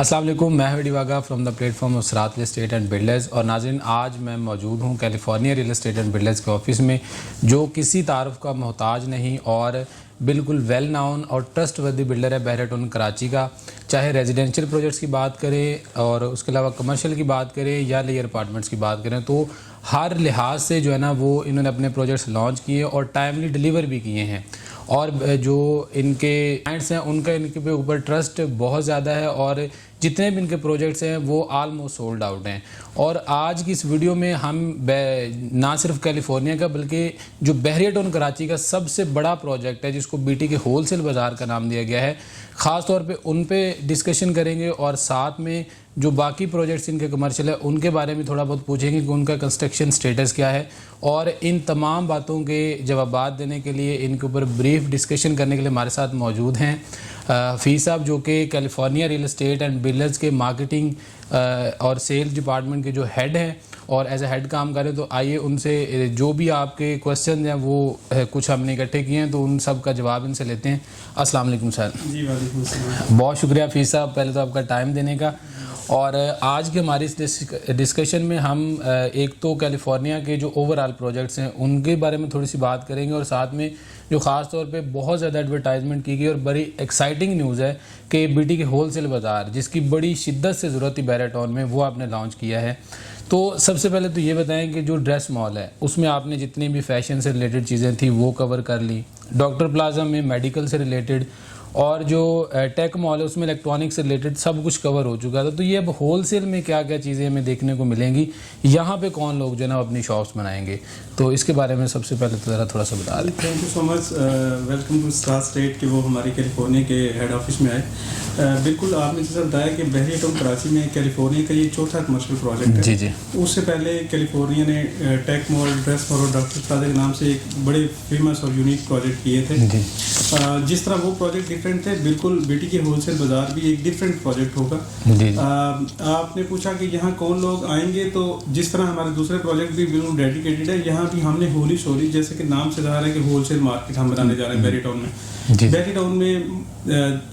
अस्सलाम वालेकुम, मैं हूं वागा फ्रॉम द प्लेटफॉर्म ऑफ सरात रियल एस्टेट एंड बिल्डर्स। और नाज़रीन, आज मैं मौजूद हूं California real estate and builders के ऑफिस में, जो किसी तारुफ का मोहताज नहीं और बिल्कुल वेल नाउन और ट्रस्टवर्दी बिल्डर है बहरेटोन कराची का। चाहे रेजिडेंशियल प्रोजेक्ट्स की बात करें और उसके अलावा कमर्शियल की बात करें या लेयर अपार्टमेंट्स की बात करें, तो हर लिहाज से जो है ना वो इन्होंने अपने प्रोजेक्ट्स लॉन्च किए और टाइमली डिलीवर भी किए हैं। और जो इनके क्लाइंट्स हैं उनका इनके पे ऊपर ट्रस्ट बहुत ज़्यादा है और जितने भी इनके प्रोजेक्ट्स हैं वो आलमोस्ट सोल्ड आउट हैं। और आज की इस वीडियो में हम ना सिर्फ कैलिफोर्निया का बल्कि जो बहरेटोन कराची का सबसे बड़ा प्रोजेक्ट है जिसको बीटी के होलसेल बाज़ार का नाम दिया गया है, ख़ास तौर पे उन पे डिस्कशन करेंगे और साथ में जो बाकी प्रोजेक्ट्स इनके कमर्शियल है उनके बारे में थोड़ा बहुत पूछेंगे कि उनका कंस्ट्रक्शन स्टेटस क्या है। और इन तमाम बातों के जवाब देने के लिए इनके ऊपर ब्रीफ डिस्कशन करने के लिए हमारे साथ मौजूद हैं हफीज़ साहब, जो कि California real estate and builders के मार्केटिंग और सेल्स डिपार्टमेंट के जो हेड हैं और एज ए हेड काम करें। तो आइए उनसे जो भी आपके क्वेश्चन हैं वो कुछ हमने इकट्ठे किए हैं तो उन सब का जवाब इनसे लेते हैं। अस्सलाम वालेकुम सर। जी वालेकुम सलाम। बहुत शुक्रिया हफीज़ साहब, पहले तो आपका टाइम देने का। और आज के हमारी इस डिस्कशन में हम एक तो कैलिफोर्निया के जो ओवरऑल प्रोजेक्ट्स हैं उनके बारे में थोड़ी सी बात करेंगे और साथ में जो ख़ास तौर पे बहुत ज़्यादा एडवर्टाइजमेंट की गई और बड़ी एक्साइटिंग न्यूज़ है कि बीटी के होलसेल बाज़ार जिसकी बड़ी शिद्दत से ज़रूरत थी बहरेटोन में, वो आपने लॉन्च किया है। तो सबसे पहले तो ये बताएं कि जो ड्रेस मॉल है उसमें आपने जितनी भी फैशन से रिलेटेड चीज़ें थी वो कवर कर ली, डॉक्टर प्लाजा में मेडिकल से रिलेटेड, और जो टेक मॉल है उसमें इलेक्ट्रॉनिक से रिलेटेड सब कुछ कवर हो चुका था। तो ये अब होलसेल में क्या क्या चीज़ें हमें देखने को मिलेंगी, यहाँ पे कौन लोग जो है ना अपनी शॉप्स बनाएंगे, तो इसके बारे में सबसे पहले तो ज़रा थोड़ा सा बता दें। Thank you so much. Welcome to star state कि वो हमारी कैलिफोर्निया के हेड ऑफिस में आए। बिल्कुल आपने जैसा बताया कि बहरेटोन कराची में कैलिफोर्निया का ये चौथा कमर्शियल प्रोजेक्ट है। जी जी। उससे पहले कैलिफोर्निया ने टेक मॉल, ड्रेस मॉल और डॉक्टर प्लाजा के नाम से एक बड़े फेमस और यूनिक प्रोजेक्ट किए थे। जिस तरह वो प्रोजेक्ट डिफरेंट थे, बिल्कुल बीटी के होलसेल बाजार भी एक डिफरेंट प्रोजेक्ट होगा। आपने पूछा कि यहाँ कौन लोग आएंगे, तो जिस तरह हमारे दूसरे प्रोजेक्ट भी बिल्कुल डेडिकेटेड है, यहाँ भी हमने होली सोली जैसे कि नाम से ज़ाहिर है कि होलसेल मार्केट हम बनाने जा रहे हैं बहरेटोन में। बहरेटोन में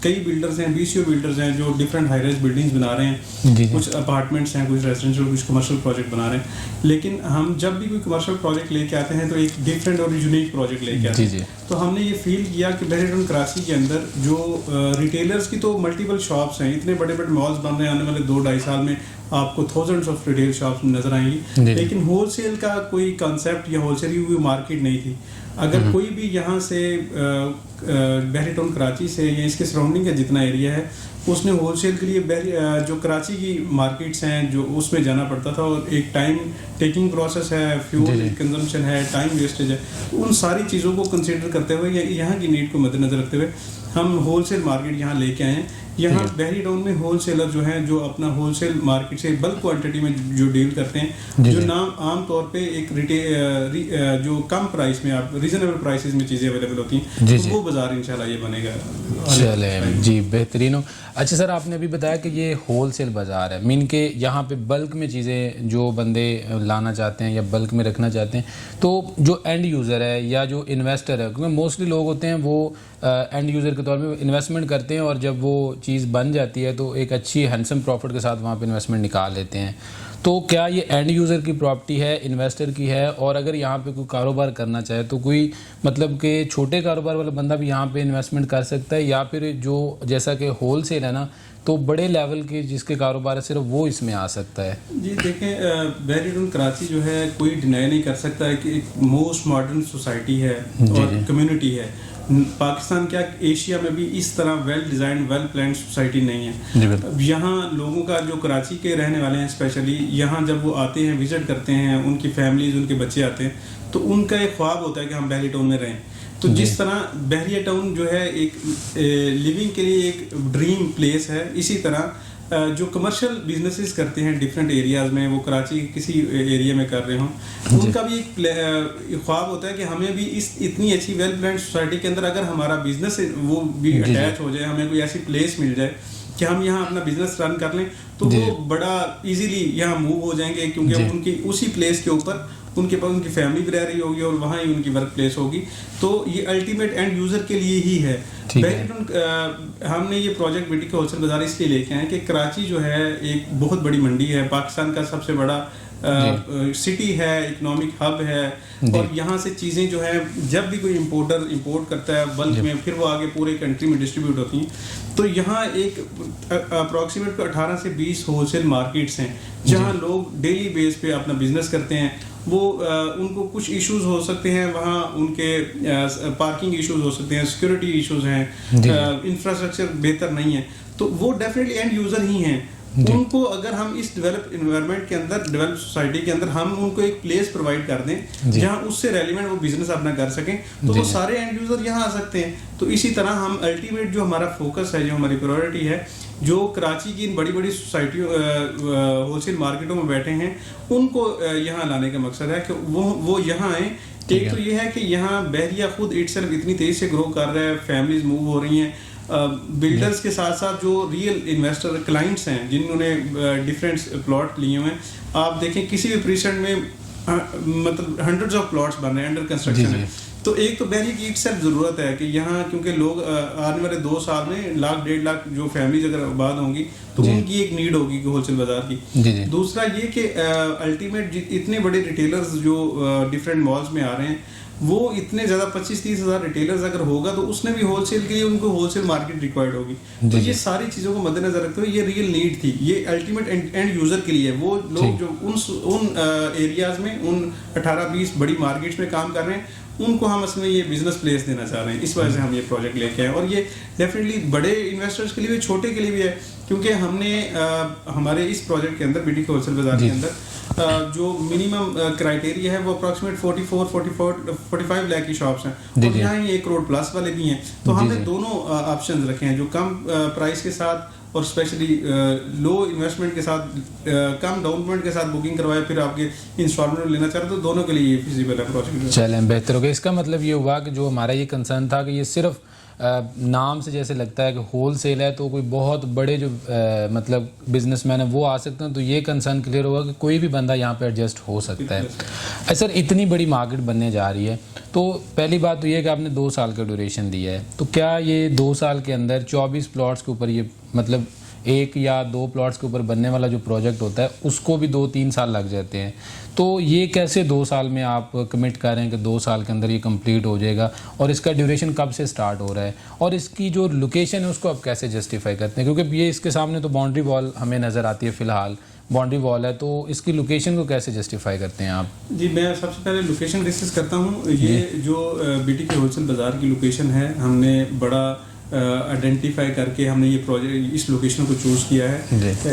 कई बिल्डर्स हैं, बीसीओ बिल्डर्स हैं जो डिफरेंट हाई राइज बिल्डिंग्स बना रहे हैं। कुछ अपार्टमेंट्स हैं, कुछ रेजिडेंशियल, कुछ कमर्शियल प्रोजेक्ट बना रहे हैं। लेकिन हम जब भी कोई कमर्शियल प्रोजेक्ट लेके आते हैं तो एक डिफरेंट और यूनिक प्रोजेक्ट लेके आते हैं। तो हमने ये फील किया कि बहरेटोन कराची के अंदर जो रिटेलर्स की तो मल्टीपल शॉप्स हैं, इतने बड़े बड़े मॉल्स बन रहे हैं, आने वाले 2-2.5 साल में आपको थाउजेंड्स ऑफ रिटेल शॉप्स नजर आएंगी, लेकिन होलसेल का कोई कॉन्सेप्ट या होलसेल की कोई मार्केट नहीं थी। अगर कोई भी यहाँ से बहरेटोन कराची से या इसके सराउंडिंग का जितना एरिया है उसने होलसेल के लिए जो कराची की मार्केट्स हैं जो उसमें जाना पड़ता था, और एक टाइम टेकिंग प्रोसेस है, फ्यूल कंजम्पशन है, टाइम वेस्टेज है, उन सारी चीज़ों को कंसिडर करते हुए या यहाँ की नीड को मद्देनजर रखते हुए हम होलसेल मार्केट यहाँ लेके आए हैं। यहाँ बहरेटोन में होलसेलर जो हैं जो अपना होलसेल मार्केट से बल्क क्वांटिटी में जो डील करते हैं, जो नाम आम तौर पे एक रिटेल जो कम प्राइस में आप रीजनेबल प्राइसेस में चीज़ें अवेलेबल होती हैं, तो वो बाजार इंशाल्लाह ये बनेगा। चले जी, बेहतरीन हो। अच्छा सर, आपने अभी बताया कि ये होलसेल बाज़ार है, मीन के यहाँ पे बल्क में चीज़ें जो बंदे लाना चाहते हैं या बल्क में रखना चाहते हैं, तो जो एंड यूज़र है या जो इन्वेस्टर है, क्योंकि मोस्टली लोग होते हैं वो एंड यूज़र के तौर पे इन्वेस्टमेंट करते हैं और जब वो चीज़ बन जाती है तो एक अच्छी हैंडसम प्रॉफिट के साथ वहाँ पे इन्वेस्टमेंट निकाल लेते हैं। तो क्या ये एंड यूज़र की प्रॉपर्टी है, इन्वेस्टर की है? और अगर यहाँ पे कोई कारोबार करना चाहे तो कोई मतलब कि छोटे कारोबार वाला बंदा भी यहाँ पे इन्वेस्टमेंट कर सकता है, या फिर जो जैसा कि होलसेल है ना तो बड़े लेवल के जिसके कारोबार है सिर्फ वो इसमें आ सकता है? जी देखें, बहरेटोन कराची जो है कोई डिनाई नहीं कर सकता है कि एक मोस्ट मॉडर्न सोसाइटी है और कम्युनिटी है। पाकिस्तान क्या एशिया में भी इस तरह well design well plan society नहीं है। यहाँ लोगों का जो कराची के रहने वाले हैं स्पेशली, यहाँ जब वो आते हैं विजिट करते हैं, उनकी फैमिलीज उनके बच्चे आते हैं, तो उनका एक ख्वाब होता है कि हम बहरेटोन में रहें। तो जिस तरह बहरेटोन जो है एक लिविंग के लिए एक ड्रीम प्लेस है, इसी तरह जो कमर्शियल बिजनेसेस करते हैं डिफरेंट एरियाज़ में, वो कराची के किसी एरिया में कर रहे हों, उनका भी एक ख्वाब होता है कि हमें भी इस इतनी अच्छी वेल प्लान्ड सोसाइटी के अंदर अगर हमारा बिजनेस वो भी अटैच हो जाए, हमें कोई ऐसी प्लेस मिल जाए कि हम यहाँ अपना बिजनेस रन कर लें, तो वो बड़ा इजीली यहाँ मूव हो जाएंगे, क्योंकि उनकी उसी प्लेस के ऊपर उनके पास उनकी फैमिली भी रह रही होगी और वहाँ ही उनकी वर्क प्लेस होगी। तो ये अल्टीमेट एंड यूज़र के लिए ही है। हमने ये प्रोजेक्ट बीटीके होलसेल बाजार इसलिए लेके आए कि कराची जो है एक बहुत बड़ी मंडी है, पाकिस्तान का सबसे बड़ा सिटी है, इकोनॉमिक हब है, और यहाँ से चीज़ें जो है जब भी कोई इम्पोर्टर इंपोर्ट करता है बल्क में, फिर वो आगे पूरे कंट्री में डिस्ट्रीब्यूट होती हैं। तो यहाँ एक अप्रॉक्सीमेट 18 से 20 होलसेल मार्केट्स हैं जहाँ लोग डेली बेस पे अपना बिजनेस करते हैं। वो उनको कुछ इश्यूज हो सकते हैं, वहाँ उनके पार्किंग इश्यूज हो सकते हैं, सिक्योरिटी इश्यूज हैं, इंफ्रास्ट्रक्चर बेहतर नहीं है, तो वो डेफिनेटली एंड यूज़र ही हैं। उनको अगर हम इस डेवलप इन्वायरमेंट के अंदर, डेवलप सोसाइटी के अंदर हम उनको एक प्लेस प्रोवाइड कर दें जहां उससे रेलिवेंट वो बिजनेस अपना कर सकें, तो वो सारे एंड यूजर यहाँ आ सकते हैं। तो इसी तरह हम अल्टीमेट जो हमारा फोकस है, जो हमारी प्रायोरिटी है, जो कराची की इन बड़ी बड़ी सोसाइटियों होलसेल मार्केटों में बैठे हैं, उनको यहाँ लाने का मकसद है कि वो यहाँ आए। एक तो ये है कि यहाँ बहरिया खुद इटसेल्फ इतनी तेजी से ग्रो कर रहा है, फैमिलीज मूव हो रही हैं, बिल्डर्स के साथ साथ जो रियल इन्वेस्टर क्लाइंट्स हैं जिन्होंने डिफरेंट प्लॉट लिए हुए हैं, आप देखें किसी भी प्रीसेंट में मतलब हंड्रेड्स ऑफ प्लॉट्स बन रहे हैं, अंडर कंस्ट्रक्शन है। तो एक तो बहरी की इटसेल्फ ज़रूरत है कि यहाँ, क्योंकि लोग आने वाले 2 साल में 1 डेढ़ लाख जो फैमिलीज अगर आबाद होंगी तो उनकी एक नीड होगी होलसेल बाजार की। दूसरा ये कि अल्टीमेट इतने बड़े रिटेलर्स जो डिफरेंट मॉल्स में आ रहे हैं, वो इतने ज़्यादा 25-30 हज़ार रिटेलर्स अगर होगा तो उसने भी होलसेल के लिए उनको होलसेल मार्केट रिक्वायर्ड होगी। तो ये सारी चीज़ों को मद्देनजर रखते हुए ये रियल नीड थी, ये अल्टीमेट एंड यूज़र के लिए। वो लोग जो उन एरियाज में, उन 18-20 बड़ी मार्केट्स में काम कर रहे हैं, उनको हम असल में ये बिजनेस प्लेस देना चाह रहे हैं। इस वजह से हम ये प्रोजेक्ट लेके आए, और ये डेफिनेटली बड़े इन्वेस्टर्स के लिए भी, छोटे के लिए भी है, क्योंकि हमने हमारे इस प्रोजेक्ट के अंदर बीटीके होलसेल बाजार के अंदर जो मिनिमम क्राइटेरिया है वो अप्रॉक्सीमेट 44-45 लाख की शॉप्स हैं, और यहाँ ही 1 करोड़ प्लस वाले भी हैं। तो हमने दोनों ऑप्शंस रखे हैं, जो कम प्राइस के साथ और स्पेशली लो इन्वेस्टमेंट के साथ, कम डाउन पेमेंट के साथ बुकिंग करवाए, फिर आपके इंस्टॉलमेंट लेना चाह रहे तो दोनों के लिए ये फिजिबल है प्रोजेक्ट। चलें, बेहतर हो गया। इसका मतलब ये हुआ कि जो हमारा ये कंसर्न था कि ये सिर्फ नाम से जैसे लगता है कि होल सेल है तो कोई बहुत बड़े जो मतलब बिजनेसमैन है वो आ सकते हैं, तो ये कंसर्न क्लियर होगा कि कोई भी बंदा यहाँ पे एडजस्ट हो सकता है। सर, इतनी बड़ी मार्केट बनने जा रही है, तो पहली बात तो ये है कि आपने 2 साल का ड्यूरेशन दिया है, तो क्या ये 2 साल के अंदर 24 प्लॉट्स के ऊपर ये मतलब 1 या 2 प्लॉट्स के ऊपर बनने वाला जो प्रोजेक्ट होता है उसको भी 2-3 साल लग जाते हैं, तो ये कैसे 2 साल में आप कमिट कर रहे हैं कि 2 साल के अंदर ये कंप्लीट हो जाएगा, और इसका ड्यूरेशन कब से स्टार्ट हो रहा है, और इसकी जो लोकेशन है उसको आप कैसे जस्टिफाई करते हैं? क्योंकि ये इसके सामने तो बाउंड्री वॉल हमें नज़र आती है, फ़िलहाल बाउंड्री वॉल है, तो इसकी लोकेशन को कैसे जस्टिफाई करते हैं आप? जी, मैं सबसे पहले लोकेशन डिस्कस करता हूँ। ये जो बीटीके होलसेल बाज़ार की लोकेशन है, हमने बड़ा आइडेंटिफाई करके हमने ये प्रोजेक्ट, इस लोकेशन को चूज़ किया है।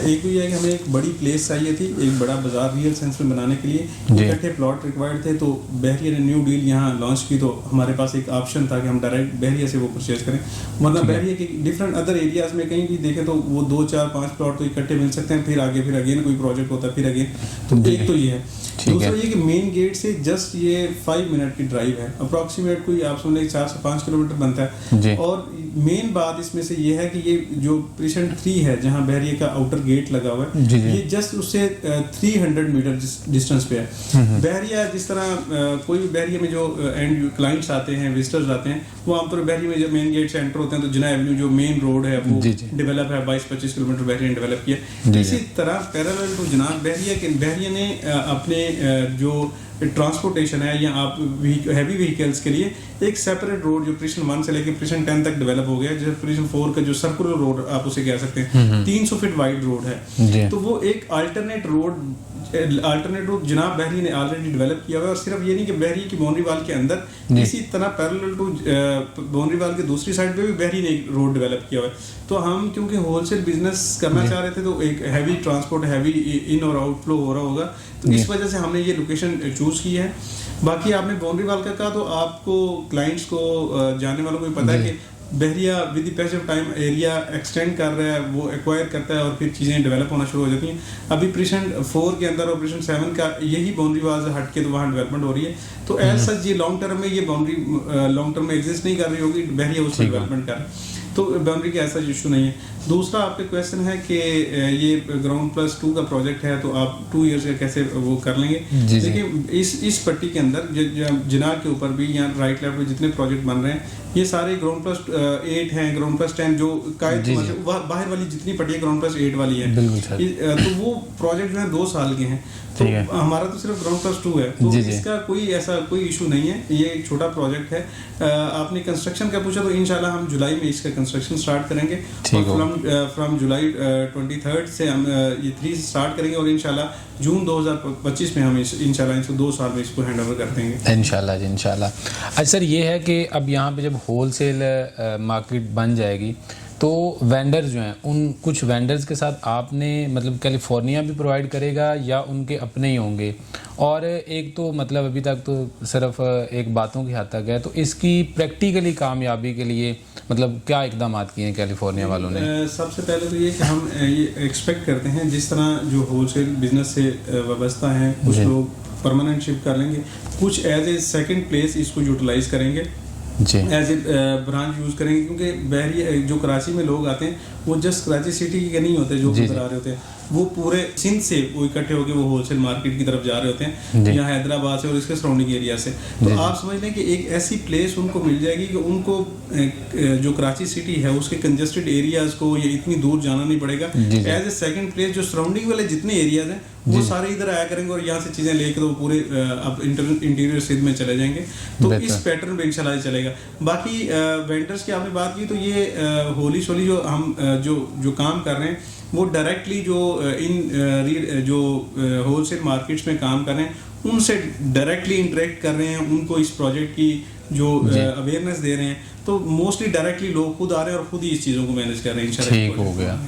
एक तो ये है कि हमें एक बड़ी प्लेस चाहिए थी, एक बड़ा बाजार रियल सेंस में बनाने के लिए इकट्ठे प्लॉट रिक्वायर्ड थे। तो बहरिया ने न्यू डील यहाँ लॉन्च की, तो हमारे पास एक ऑप्शन था कि हम डायरेक्ट बहरिया से वो परचेज करें, वरना बहरिया के डिफरेंट अदर एरियाज़ में कहीं भी देखें तो वो 2, 4, 5 प्लॉट तो इकट्ठे मिल सकते हैं, फिर आगे फिर अगेन कोई प्रोजेक्ट होता है, फिर अगेन। तो एक तो ये है। दूसरा ये कि मेन गेट से जस्ट ये 5 मिनट की ड्राइव है, अप्रॉक्सीमेट कोई आप समझ लें 4 से 5 किलोमीटर बनता है। और मेन बात इसमें से ये है कि ये जो प्रीसेंट 3 है जहाँ बहरिया का आउटर गेट लगा हुआ है, ये जस्ट उससे 300 मीटर डिस्टेंस पे है। बहरिया जिस तरह कोई भी बहरिया में जो एंड क्लाइंट्स आते हैं, विजिटर्स आते हैं, वो आमतौर पर बहरिया में जब मेन गेट से एंटर होते हैं तो जिना एवेन्यू जो मेन रोड है वो डेवलप है, 22-25 किलोमीटर बहरिया ने डेवलप किया। इसी तरह पैरेलल टू जनाब बहरिया ने अपने जो ट्रांसपोर्टेशन है या आप हैवी व्हीकल्स के लिए एक सेपरेट रोड जो प्रीशन 1 से लेकर प्रीशन 10 तक डेवलप हो गया है, जैसे प्रीशन 4 का जो सर्कुलर रोड आप उसे कह सकते हैं, 300 फीट वाइड रोड है। तो वो एक अल्टरनेट रोड जनाब बहरी ने ऑलरेडी डेवलप किया हुआ है। और सिर्फ ये नहीं कि बहरी की बाउंड्री वाल के अंदर, इसी तरह पैरेलल टू बाउंड्री वाल के दूसरी साइड पे भी बहरी ने एक रोड डेवलप किया हुआ है। तो हम क्योंकि होलसेल बिजनेस करना चाह रहे थे, तो एक हैवी ट्रांसपोर्ट, हैवी इन और आउट फ्लो हो रहा होगा, तो इस वजह से हमने ये लोकेशन चूज की है। बाकी आपने बाउंड्री वाल का कहा, तो आपको क्लाइंट्स को, जानने वालों को भी पता है कि Bahria with the passage of time area extend कर रहा है, वो एक्वायर करता है और फिर चीज़ें डेवलप होना शुरू हो जाती हैं। अभी प्रीशन 4 के अंदर और प्रीशन 7 का यही बाउंड्री वाल से हट के तो वहाँ डेवलपमेंट हो रही है। तो एज सच ये लॉन्ग टर्म में ये बाउंड्री लॉन्ग टर्म में एग्जिस्ट नहीं कर रही होगी, बहरिया उसमें डेवलपमेंट कर रहा है। तो बाउंड्री का ऐसा इशू नहीं है। दूसरा आपके क्वेश्चन है कि ये ग्राउंड प्लस 2 का प्रोजेक्ट है तो आप 2 इयर्स का कैसे वो कर लेंगे। देखिए इस पट्टी के अंदर जिनार के ऊपर भी या राइट लेफ्ट में जितने प्रोजेक्ट बन रहे हैं ये सारे ग्राउंड प्लस 8 हैं, ग्राउंड प्लस 10 जो बाहर वाली जितनी पट्टी है ग्राउंड प्लस 8 वाली है, तो वो प्रोजेक्ट जो है 2 साल के हैं। तो हमारा तो सिर्फ ग्राउंड प्लस 2 है, तो इसका कोई इशू नहीं है। ये एक छोटा प्रोजेक्ट है। आपने कंस्ट्रक्शन का पूछा तो इंशाल्लाह हम जुलाई में इसका कंस्ट्रक्शन स्टार्ट करेंगे। फ्रॉम जुलाई 23 से हम ये 3 स्टार्ट करेंगे और इंशाल्लाह जून 2025 में हम इंशाल्लाह इसको 2 साल में इसको हैंड ओवर कर देंगे इंशाल्लाह जी इंशाल्लाह। अच्छा सर, ये है कि अब यहाँ पे जब होलसेल मार्केट बन जाएगी तो वेंडर्स जो हैं उन कुछ वेंडर्स के साथ आपने मतलब कैलिफोर्निया भी प्रोवाइड करेगा या उनके अपने ही होंगे? और एक तो मतलब अभी तक तो सिर्फ एक बातों की हद तक है, तो इसकी प्रैक्टिकली कामयाबी के लिए मतलब क्या इकदाम किए हैं कैलिफोर्निया वालों ने? सबसे पहले तो ये कि हम ये एक्सपेक्ट करते हैं जिस तरह जो होलसेल बिजनेस से वाबस्ता हैं कुछ लोग परमानेंट शिफ्ट कर लेंगे, कुछ एज ए सेकंड प्लेस इसको यूटिलाइज करेंगे जी, एज ए ब्रांच यूज़ करेंगे, क्योंकि बहरी जो कराची में लोग आते हैं वो जस्ट कराची सिटी के नहीं होते जो उधर आ रहे होते हैं, वो पूरे सिंध से वो इकट्ठे होकर वो होलसेल मार्केट की तरफ जा रहे होते हैं या हैदराबाद से और इसके सराउंडिंग एरिया से। तो आप समझ लें कि एक ऐसी प्लेस उनको मिल जाएगी कि उनको जो कराची सिटी है उसके कंजेस्टेड एरियाज को ये इतनी दूर जाना नहीं पड़ेगा। एज ए सेकंड प्लेस जो सराउंडिंग वाले जितने एरियाज हैं वो सारे इधर आया करेंगे और यहाँ से चीज़ें लेकर तो पूरे अब इंटीरियर सिंध में चले जाएंगे। तो इस पैटर्न पे इंशाल्लाह चलेगा। बाकी वेंडर्स की आपने बात की तो ये होली शोली जो हम जो काम कर रहे हैं वो डायरेक्टली जो होलसेल मार्केट्स में काम कर रहे हैं उनसे डायरेक्टली इंटरेक्ट कर रहे हैं, उनको इस प्रोजेक्ट की जो अवेयरनेस दे रहे हैं, तो मोस्टली डायरेक्टली लोग खुद आ रहे हैं और खुद ही इस चीज़ों को मैनेज कर रहे हैं इंशाल्लाह। ठीक हो गया।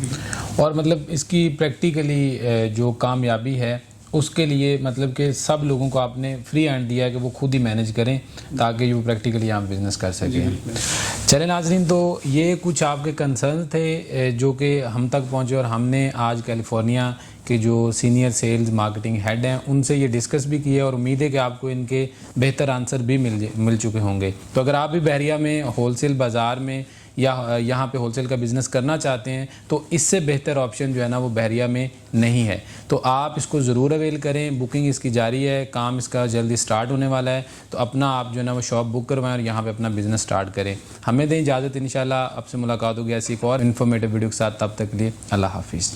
और मतलब इसकी प्रैक्टिकली जो कामयाबी है उसके लिए मतलब कि सब लोगों को आपने फ्री हैंड दिया है कि वो खुद ही मैनेज करें ताकि वो प्रैक्टिकली यहाँ बिजनेस कर सकें। चले नाजरीन, तो ये कुछ आपके कंसर्न थे जो कि हम तक पहुँचे और हमने आज कैलिफोर्निया के जो सीनियर सेल्स मार्केटिंग हेड हैं उनसे ये डिस्कस भी किया और उम्मीद है कि आपको इनके बेहतर आंसर भी मिल चुके होंगे। तो अगर आप भी बहरिया में होलसेल बाज़ार में या यहाँ पे होलसेल का बिज़नेस करना चाहते हैं तो इससे बेहतर ऑप्शन जो है ना वो बहरिया में नहीं है, तो आप इसको ज़रूर अवेल करें। बुकिंग इसकी जारी है, काम इसका जल्दी स्टार्ट होने वाला है, तो अपना आप जो है ना वो शॉप बुक करवाएं और यहाँ पे अपना बिज़नेस स्टार्ट करें। हमें दें इजाज़त, इंशाल्लाह आपसे मुलाकात होगी ऐसी एक और इन्फॉर्मेटिव वीडियो के साथ। तब तक के लिए अल्लाह हाफिज़।